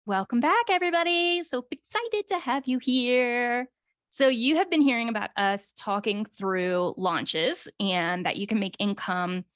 Welcome back, everybody. So excited to have you here. So you have been hearing about us talking through launches and that you can make income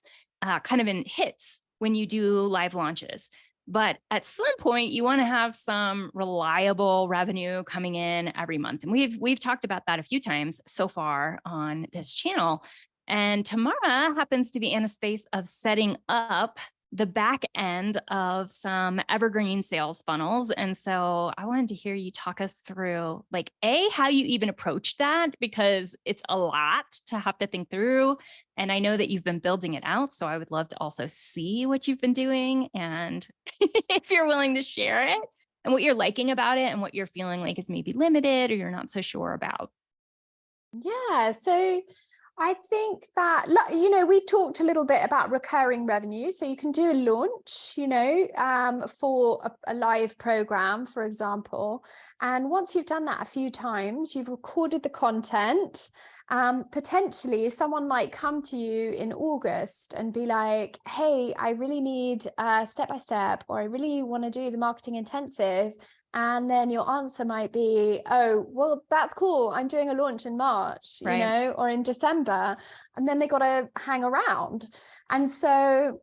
kind of in hits when you do live launches. But at some point, you want to have some reliable revenue coming in every month. And we've talked about that a few times so far on this channel. And Tamara happens to be in a space of setting up the back end of some evergreen sales funnels. And so I wanted to hear you talk us through like how you even approach that, because it's a lot to have to think through. And I know that you've been building it out. So I would love to also see what you've been doing and if you're willing to share it and what you're liking about it and what you're feeling like is maybe limited or you're not so sure about. Yeah, so I think that, we've talked a little bit about recurring revenue. So you can do a launch, for a live program, for example. And once you've done that a few times, you've recorded the content. Potentially someone might come to you in August and be like, hey, I really need step-by-step, or I really want to do the marketing intensive. And then your answer might be, oh, well, that's cool. I'm doing a launch in March, Right. or in December. And then they got to hang around. And so,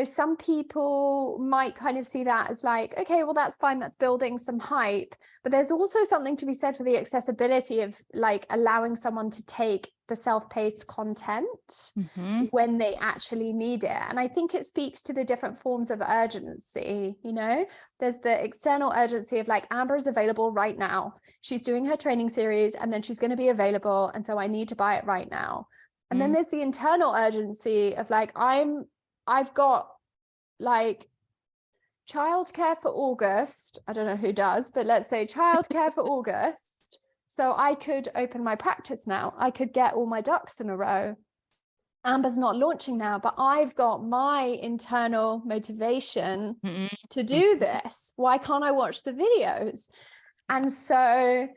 some people might kind of see that as like, okay, well, that's fine. That's building some hype. But there's also something to be said for the accessibility of like allowing someone to take the self-paced content when they actually need it. And I think it speaks to the different forms of urgency. There's the external urgency of like, Amber is available right now. She's doing her training series and then she's going to be available. And so I need to buy it right now. And then there's the internal urgency of like, I've got like childcare for August. I don't know who does, but let's say childcare for August. So I could open my practice now. I could get all my ducks in a row. Amber's not launching now, but I've got my internal motivation to do this. Why can't I watch the videos? And so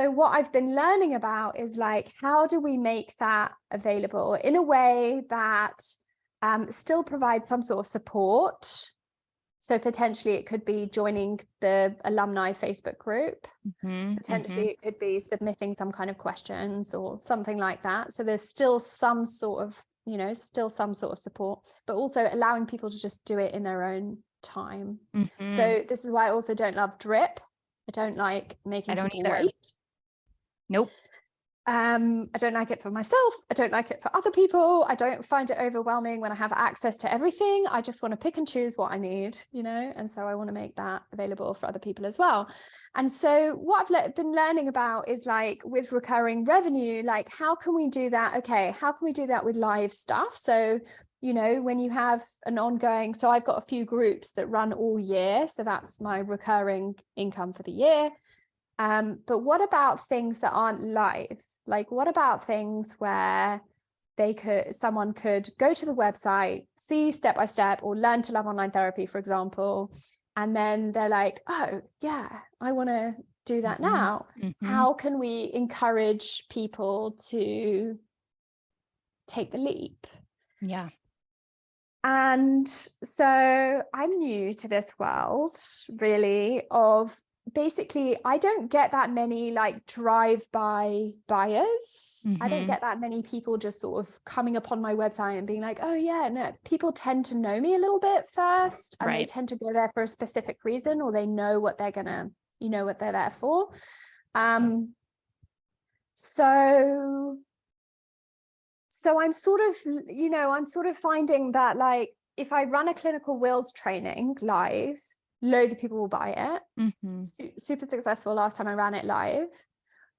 what I've been learning about is like, how do we make that available in a way that still provides some sort of support? So potentially it could be joining the alumni Facebook group. Potentially it could be submitting some kind of questions or something like that. So there's still some sort of support, but also allowing people to just do it in their own time. So this is why I also don't love drip. I don't like making people wait. Nope. I don't like it for myself. I don't like it for other people. I don't find it overwhelming when I have access to everything. I just want to pick and choose what I need, and so I want to make that available for other people as well. And so what I've been learning about is like with recurring revenue, like how can we do that? Okay, how can we do that with live stuff? So, when you have an ongoing, so I've got a few groups that run all year. So that's my recurring income for the year. But what about things that aren't live? Like, what about things where someone could go to the website, see step-by-step, or learn to love online therapy, for example, and then they're like, oh yeah, I want to do that now. How can we encourage people to take the leap? Yeah. And so I'm new to this world, really, of basically, I don't get that many like drive-by buyers. I don't get that many people just sort of coming upon my website and being like, oh yeah, no, people tend to know me a little bit first, and they tend to go there for a specific reason, or they know what they're gonna, what they're there for. So I'm sort of finding that like, if I run a clinical wills training live, loads of people will buy it. Super successful last time I ran it live.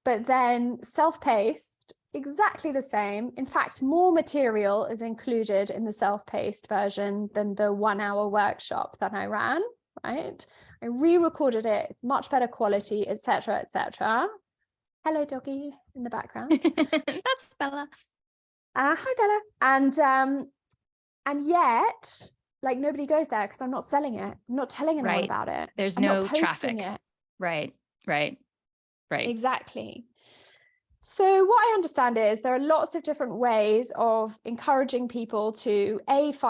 But then self-paced, exactly the same. In fact, more material is included in the self-paced version than the 1 hour workshop that I ran, right? I re-recorded it. It's much better quality, etc., etc. Hello, doggy in the background. That's Bella. Hi, Bella. And yet, like, nobody goes there because I'm not selling it. I'm not telling anyone about it. There's I'm no not posting traffic. it. Right. Exactly. So what I understand is there are lots of different ways of encouraging people to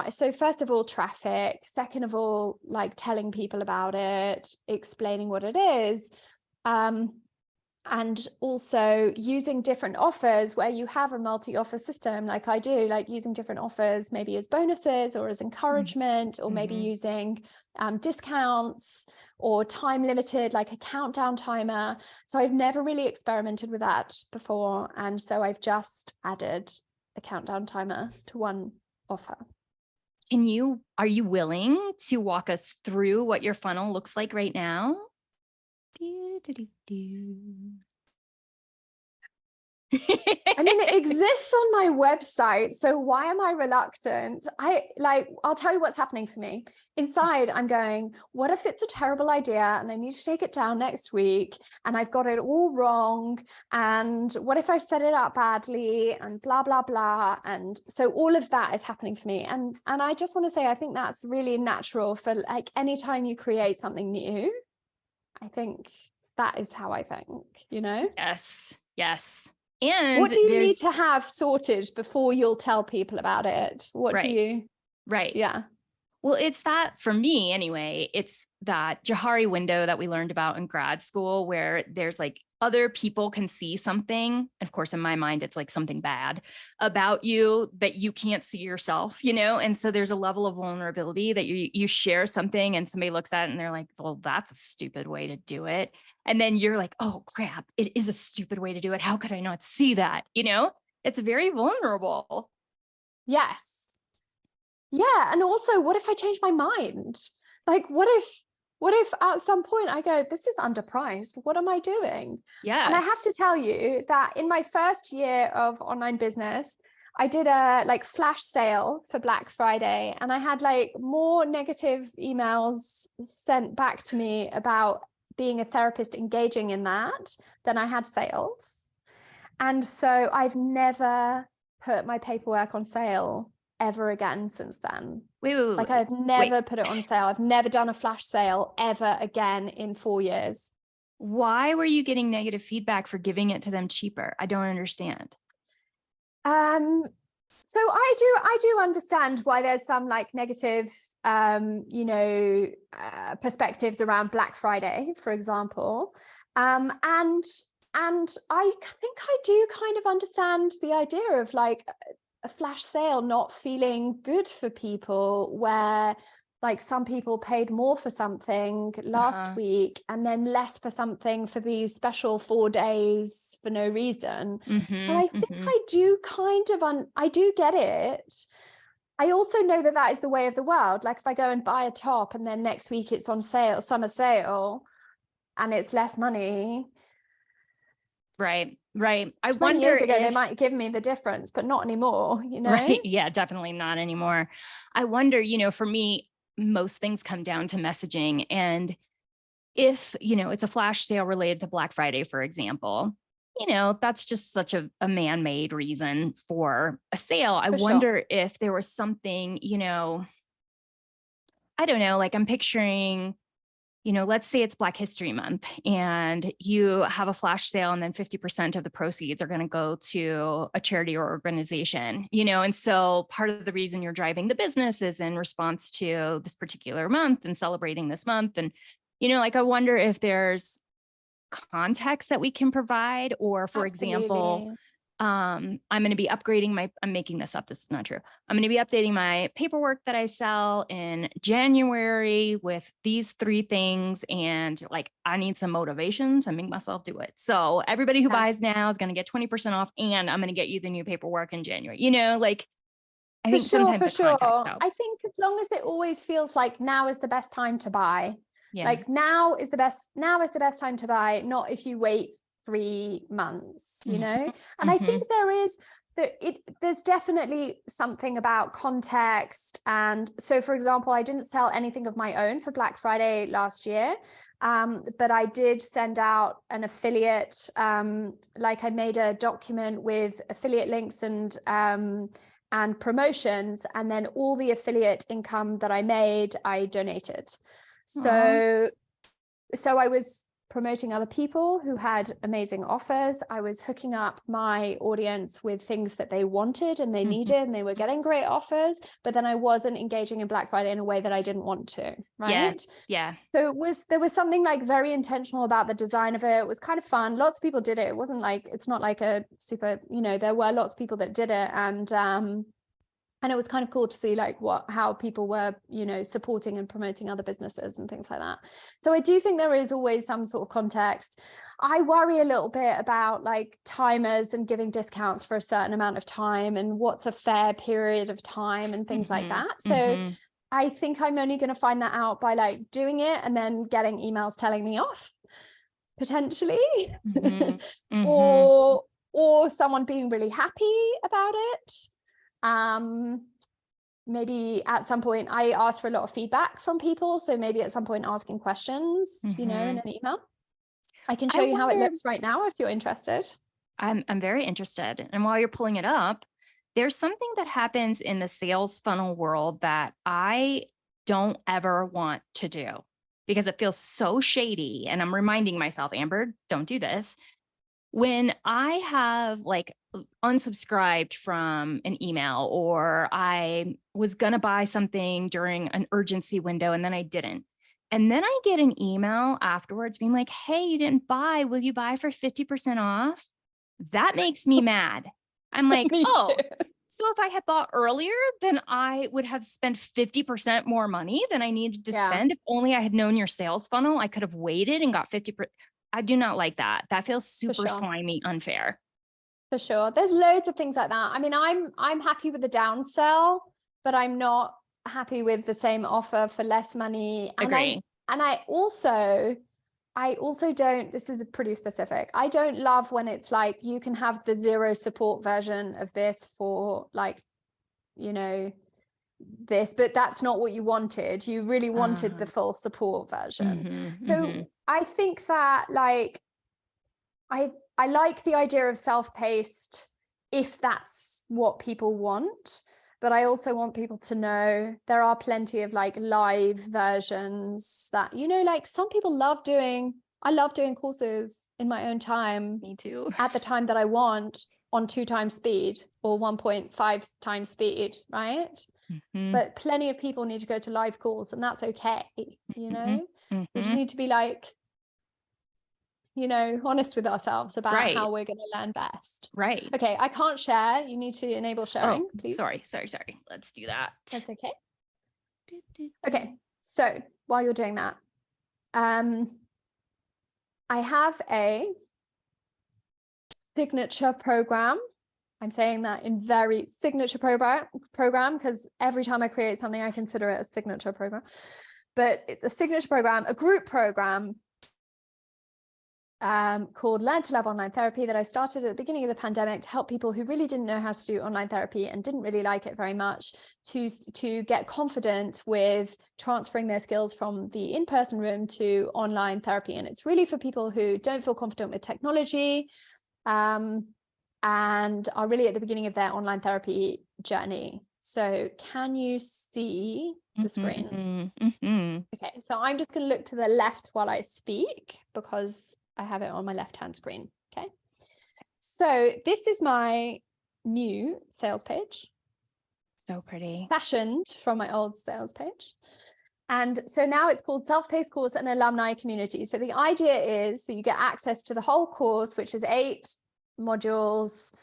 so first of all, traffic, second of all, like telling people about it, explaining what it is, and also using different offers where you have a multi-offer system like I do, like using different offers maybe as bonuses or as encouragement, or maybe using discounts or time limited, like a countdown timer. So I've never really experimented with that before, and so I've just added a countdown timer to one offer. Are you willing to walk us through what your funnel looks like right now? I mean, it exists on my website, so why am I reluctant? I'll tell you what's happening for me. Inside, I'm going, what if it's a terrible idea and I need to take it down next week and I've got it all wrong? And what if I've set it up badly and blah, blah, blah. And so all of that is happening for me. And I just want to say, I think that's really natural for like anytime you create something new. I think that is how I think, you know? Yes. Yes. And what do you need to have sorted before you'll tell people about it? What do you? Right. Yeah. Well, it's that for me anyway, it's that Johari window that we learned about in grad school where there's like other people can see something. And of course, in my mind, it's like something bad about you that you can't see yourself, you know? And so there's a level of vulnerability that you share something and somebody looks at it and they're like, well, that's a stupid way to do it. And then you're like, oh crap, it is a stupid way to do it. How could I not see that? You know, it's very vulnerable. Yes. Yeah. And also, what if I change my mind? Like, what if at some point I go, this is underpriced? What am I doing? Yeah. And I have to tell you that in my first year of online business, I did a like flash sale for Black Friday, and I had like more negative emails sent back to me about being a therapist engaging in that than I had sales. And so I've never put my paperwork on sale ever again since then. Like I've never put it on sale. I've never done a flash sale ever again in 4 years. Why were you getting negative feedback for giving it to them cheaper? I don't understand. So I do understand why there's some like negative perspectives around Black Friday, for example. And I think I do kind of understand the idea of like a flash sale not feeling good for people, where like some people paid more for something last week and then less for something for these special 4 days for no reason. So I think I do kind of I do get it. I also know that that is the way of the world. Like if I go and buy a top and then next week it's on sale, summer sale, and it's less money. Right. I 20 wonder years ago, they might give me the difference, but not anymore, you know? Right. Yeah, definitely not anymore. I wonder, for me, most things come down to messaging. And if, it's a flash sale related to Black Friday, for example, that's just such a man-made reason for a sale. I wonder if there was something, I don't know, like I'm picturing, let's say it's Black History Month and you have a flash sale and then 50% of the proceeds are going to go to a charity or organization, and so part of the reason you're driving the business is in response to this particular month and celebrating this month. And, like, I wonder if there's context that we can provide, or for example, I'm going to be upgrading I'm making this up. This is not true. I'm going to be updating my paperwork that I sell in January with these 3 things. And like, I need some motivation to make myself do it. So everybody who buys now is going to get 20% off, and I'm going to get you the new paperwork in January, like, I think sometimes the context helps. I think as long as it always feels like now is the best time to buy. Yeah. Like now is the best time to buy, not if you wait 3 months, and I think there's definitely something about context. And so, for example, I didn't sell anything of my own for Black Friday last year, but I did send out an affiliate, like I made a document with affiliate links and promotions, and then all the affiliate income that I made, I donated. So I was promoting other people who had amazing offers. I was hooking up my audience with things that they wanted and they needed, and they were getting great offers, but then I wasn't engaging in Black Friday in a way that I didn't want to, right? Yeah. So there was something like very intentional about the design of it. It was kind of fun. Lots of people did it. It wasn't like, it's not like a super, there were lots of people that did it. And it was kind of cool to see like how people were, supporting and promoting other businesses and things like that. So I do think there is always some sort of context. I worry a little bit about like timers and giving discounts for a certain amount of time and what's a fair period of time and things like that. So I think I'm only going to find that out by like doing it and then getting emails telling me off, potentially, or someone being really happy about it. Maybe at some point I ask for a lot of feedback from people. So maybe at some point asking questions, in an email. I can show you how it looks right now if you're interested. I'm very interested. And while you're pulling it up, there's something that happens in the sales funnel world that I don't ever want to do because it feels so shady. And I'm reminding myself, Amber, don't do this. When I have like unsubscribed from an email, or I was going to buy something during an urgency window and then I didn't. And then I get an email afterwards being like, hey, you didn't buy. Will you buy for 50% off? That makes me mad. I'm like, oh, so if I had bought earlier, then I would have spent 50% more money than I needed to spend. If only I had known your sales funnel, I could have waited and got 50%. I do not like that. That feels super slimy, unfair. For sure. There's loads of things like that. I mean, I'm happy with the downsell, but I'm not happy with the same offer for less money. Agree. And I also don't, this is pretty specific. I don't love when it's like, you can have the zero support version of this for like, this, but that's not what you wanted. You really wanted the full support version. So I think that like, I like the idea of self-paced if that's what people want, but I also want people to know there are plenty of like live versions that, like some people I love doing courses in my own time. Me too. At the time that I want on 2 times speed or 1.5 times speed, right? But plenty of people need to go to live calls and that's okay, We just need to be like, honest with ourselves about how we're going to learn best. Right. Okay, I can't share. You need to enable sharing, please. Sorry. Let's do that. That's okay. Okay, so while you're doing that, I have a signature program. I'm saying that in very signature program because every time I create something, I consider it a signature program. But it's a signature program, a group program called Learn to Love Online Therapy that I started at the beginning of the pandemic to help people who really didn't know how to do online therapy and didn't really like it very much to get confident with transferring their skills from the in-person room to online therapy. And it's really for people who don't feel confident with technology and are really at the beginning of their online therapy journey. So can you see the screen? Okay, so I'm just going to look to the left while I speak because I have it on my left-hand screen. Okay. So this is my new sales page. So pretty. Fashioned from my old sales page. And so now it's called Self-Paced Course and Alumni Community. So the idea is that you get access to the whole course, which is 8 modules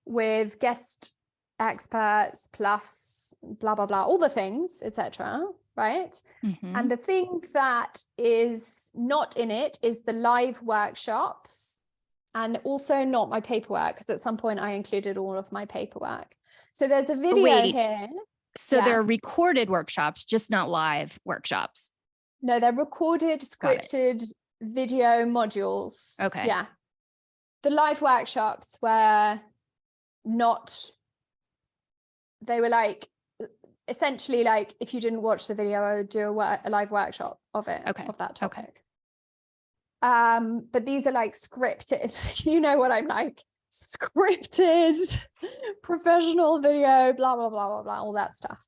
with guest experts plus blah, blah, blah, all the things, etc. Right? And the thing that is not in it is the live workshops and also not my paperwork, because at some point I included all of my paperwork. So there's a video here. So they're recorded workshops, just not live workshops. No, they're recorded, scripted video modules. Okay. Yeah. The live workshops were not, they were like, essentially like if you didn't watch the video, I would do a live workshop of it, of that topic. But these are like scripted, you know what I'm like, scripted, professional video, blah, blah, blah, blah, blah, all that stuff.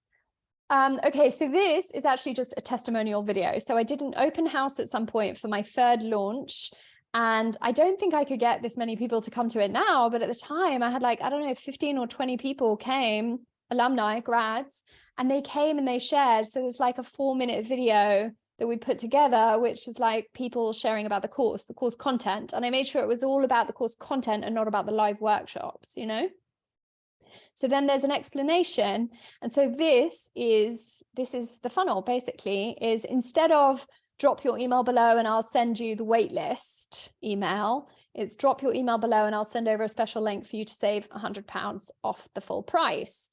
Okay, so this is actually just a testimonial video. So I did an open house at some point for my third launch, and I don't think I could get this many people to come to it now, but at the time I had like, I don't know, 15 or 20 people came, alumni, grads, and they came and they shared. So there's like a 4-minute video that we put together, which is like people sharing about the course content. And I made sure it was all about the course content and not about the live workshops, you know? So then there's an explanation. And so this is the funnel basically, is instead of drop your email below and I'll send you the waitlist email, it's drop your email below and I'll send over a special link for you to save £100 off the full price.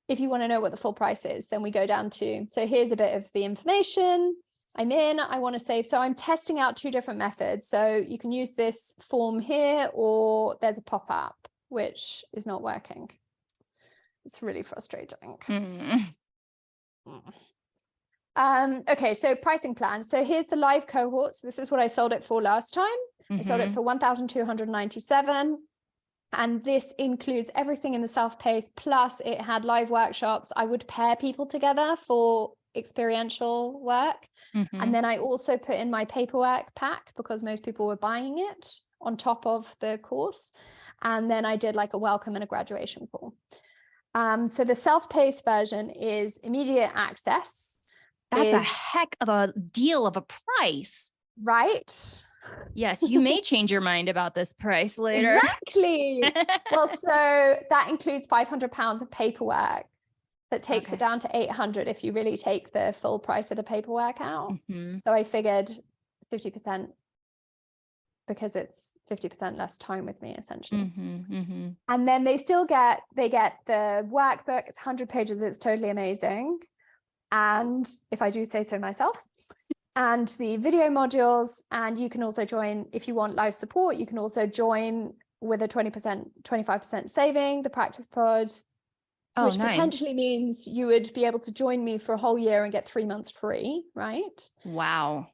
If you want to know what the full price is, then we go down to, so here's a bit of the information. I want to save. So I'm testing out 2 different methods. So you can use this form here, or there's a pop-up, which is not working. It's really frustrating. Okay, so pricing plan. So here's the live cohorts. This is what I sold it for last time. I sold it for 1,297. And this includes everything in the self-paced, plus it had live workshops. I would pair people together for experiential work. And then I also put in my paperwork pack because most people were buying it on top of the course. And then I did like a welcome and a graduation call. So the self-paced version is immediate access. That's a heck of a deal of a price. Right? Yes, you may change your mind about this price later. Exactly. Well, so that includes £500 of paperwork. That takes it down to 800 if you really take the full price of the paperwork out. So I figured 50%, because it's 50% less time with me essentially. And then they get the workbook. It's 100 pages. It's totally amazing. And if I do say so myself, and the video modules, and you can also join if you want live support. You can also join with a 25% saving, the practice pod, which potentially means you would be able to join me for a whole year and get 3 months free, right? Wow.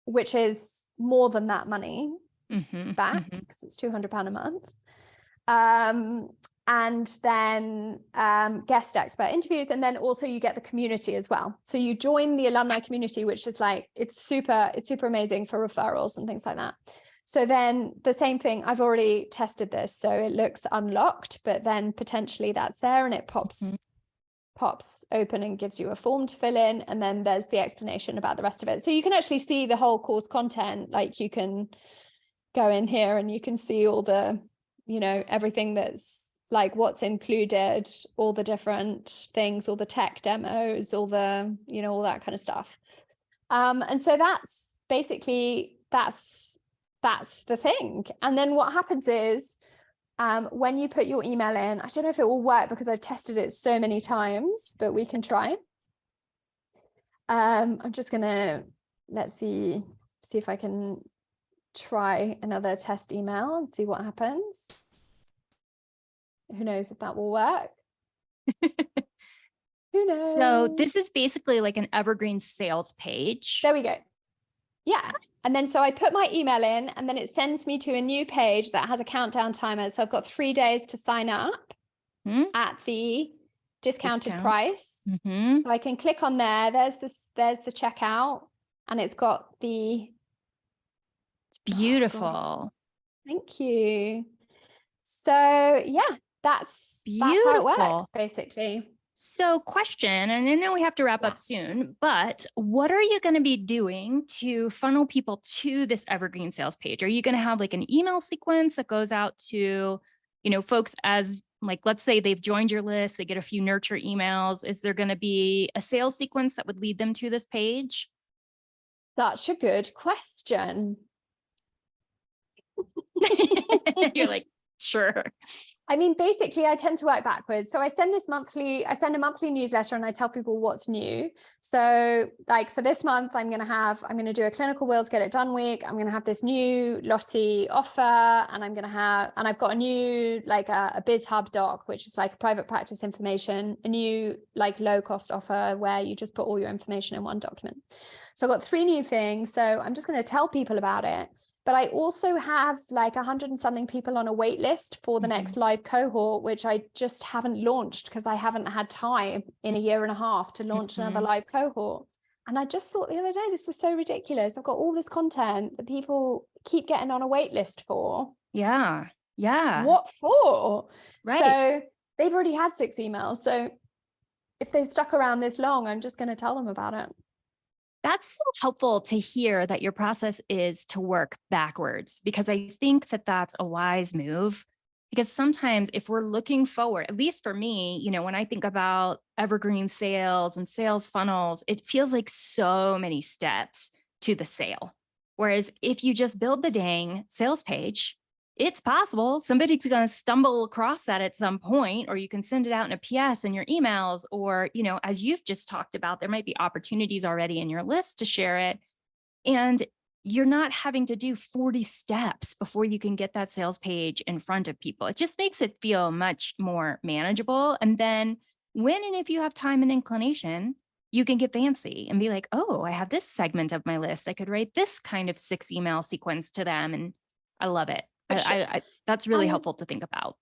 Which is more than that money back, because it's £200 a month. And then guest expert interviews, and then also you get the community as well. So you join the alumni community, which is like, it's super amazing for referrals and things like that. So then the same thing, I've already tested this, so it looks unlocked, but then potentially that's there, and it pops open and gives you a form to fill in, and then there's the explanation about the rest of it. So you can actually see the whole course content. Like you can go in here and you can see all the, you know, everything that's like what's included, all the different things, all the tech demos, all the, you know, all that kind of stuff. And so that's basically, that's the thing. And then what happens is when you put your email in, I don't know if it will work because I've tested it so many times, but we can try. I'm just gonna, let's see if I can try another test email and see what happens. Who knows if that will work? Who knows? So this is basically like an evergreen sales page. There we go. Yeah. And then so I put my email in, and then it sends me to a new page that has a countdown timer. So I've got 3 days to sign up at the discounted price. So I can click on there. There's the checkout, and it's got the. It's beautiful. Thank you. So yeah, that's how it works basically. So question, and I know we have to wrap up soon, but what are you going to be doing to funnel people to this evergreen sales page? Are you going to have like an email sequence that goes out to, you know, folks as like, let's say they've joined your list, they get a few nurture emails. Is there going to be a sales sequence that would lead them to this page? That's a good question. You're like, sure. I mean, basically, I tend to work backwards. So I send a monthly newsletter, and I tell people what's new. So like for this month, I'm going to do a clinical wills, get it done week. I'm going to have this new Lottie offer, and I've got a new, like a Biz Hub doc, which is like private practice information, a new like low cost offer where you just put all your information in one document. So I've got 3 new things. So I'm just going to tell people about it. But I also have like 100 and something people on a wait list for the next live cohort, which I just haven't launched because I haven't had time in a year and a half to launch another live cohort. And I just thought the other day, this is so ridiculous. I've got all this content that people keep getting on a wait list for. Yeah. Yeah. What for? Right. So they've already had 6 emails. So if they've stuck around this long, I'm just going to tell them about it. That's so helpful to hear that your process is to work backwards, because I think that that's a wise move. Because sometimes if we're looking forward, at least for me, when I think about evergreen sales and sales funnels, it feels like so many steps to the sale. Whereas if you just build the dang sales page, it's possible somebody's going to stumble across that at some point, or you can send it out in a PS in your emails, or, as you've just talked about, there might be opportunities already in your list to share it. And you're not having to do 40 steps before you can get that sales page in front of people. It just makes it feel much more manageable. And then when and if you have time and inclination, you can get fancy and be like, oh, I have this segment of my list. I could write this kind of 6 email sequence to them. And I love it. I that's really helpful to think about.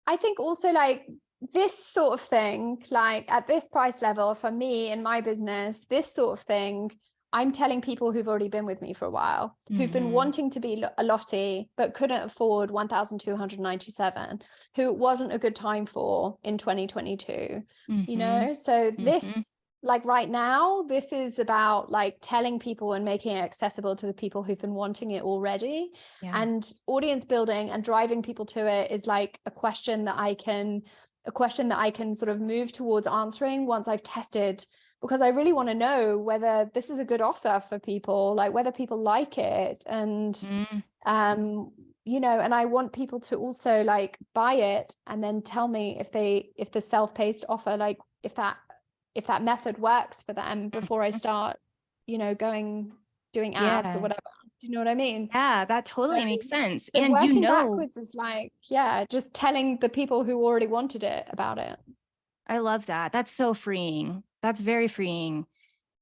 I think also like this sort of thing, like at this price level for me in my business, this sort of thing, I'm telling people who've already been with me for a while, who've been wanting to be a Lottie, but couldn't afford 1,297, who it wasn't a good time for in 2022, so this, like right now, this is about like telling people and making it accessible to the people who've been wanting it already. Yeah. And audience building and driving people to it is like a question that I can sort of move towards answering once I've tested, because I really want to know whether this is a good offer for people, like whether people like it. And and I want people to also like buy it and then tell me if the self-paced offer, like if that method works for them before I start, doing ads or whatever. Do you know what I mean? Yeah, that totally makes sense. But And working backwards is like, just telling the people who already wanted it about it. I love that. That's so freeing. That's very freeing.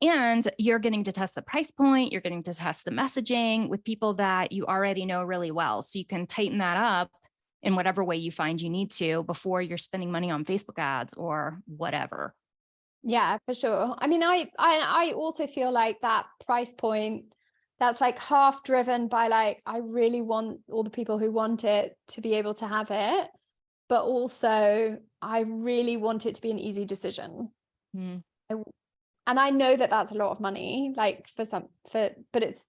And you're getting to test the price point. You're getting to test the messaging with people that you already know really well. So you can tighten that up in whatever way you find you need to before you're spending money on Facebook ads or whatever. Yeah, for sure. I mean, I also feel like that price point, that's like half driven by like, I really want all the people who want it to be able to have it, but also I really want it to be an easy decision. And I know that that's a lot of money, like but it's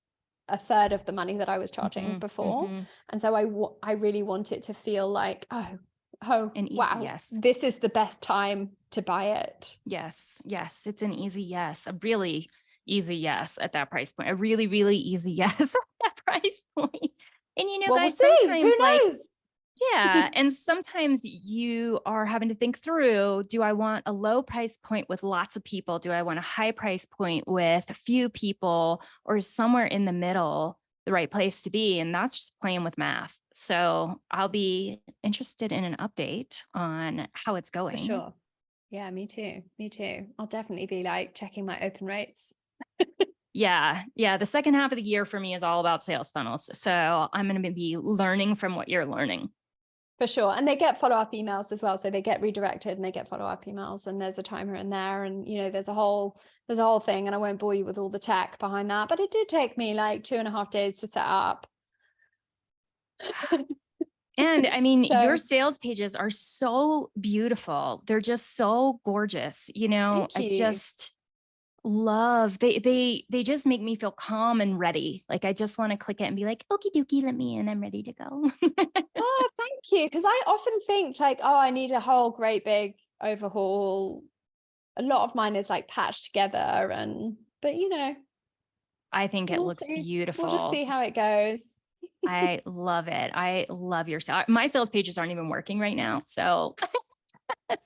a third of the money that I was charging before. And so I really want it to feel like, oh, an easy yes. This is the best time to buy it. Yes. It's an easy yes, a really easy yes at that price point, a really, really easy yes at that price point. And guys, we'll sometimes who knows? Yeah. And sometimes you are having to think through, do I want a low price point with lots of people? Do I want a high price point with a few people, or somewhere in the middle, the right place to be? And that's just playing with math. So I'll be interested in an update on how it's going. For sure. Yeah, me too. I'll definitely be like checking my open rates. Yeah. The second half of the year for me is all about sales funnels. So I'm going to be learning from what you're learning. For sure. And they get follow-up emails as well. So they get redirected and they get follow-up emails, and there's a timer in there, and there's a whole thing, and I won't bore you with all the tech behind that, but it did take me like 2.5 days to set up. And I mean, your sales pages are so beautiful. They're just so gorgeous. I just love, they just make me feel calm and ready. Like I just want to click it and be like, okie dokie, let me in. I'm ready to go. Oh, thank you. Because I often think like, oh, I need a whole great big overhaul. A lot of mine is like patched together, but I think it looks beautiful. We'll just see how it goes. I love it. I love my sales pages aren't even working right now. So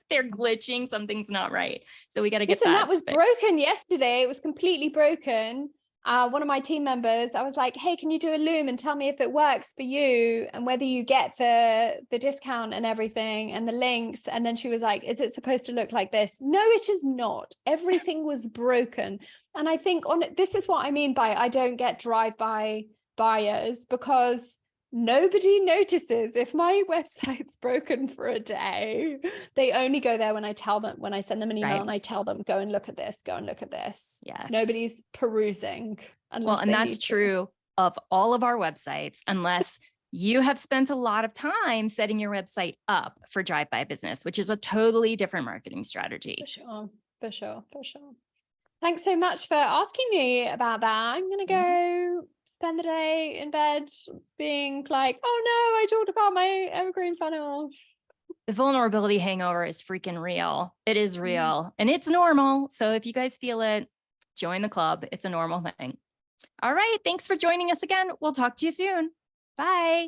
they're glitching. Something's not right. So we got to get that was fixed. Broken yesterday. It was completely broken. One of my team members, I was like, hey, can you do a Loom and tell me if it works for you and whether you get the discount and everything and the links? And then she was like, is it supposed to look like this? No, it is not. Everything was broken. And I think this is what I mean by I don't get drive-by buyers because nobody notices if my website's broken for a day. They only go there when I send them an email and I tell them, go and look at this, go and look at this. Yes. Nobody's perusing unless well, and they that's need true of all of our websites, unless you have spent a lot of time setting your website up for drive-by business, which is a totally different marketing strategy. For sure. Thanks so much for asking me about that. I'm going to go spend the day in bed being like, oh no, I talked about my evergreen funnel. The vulnerability hangover is freaking real. It is real and it's normal. So if you guys feel it, join the club. It's a normal thing. All right. Thanks for joining us again. We'll talk to you soon. Bye.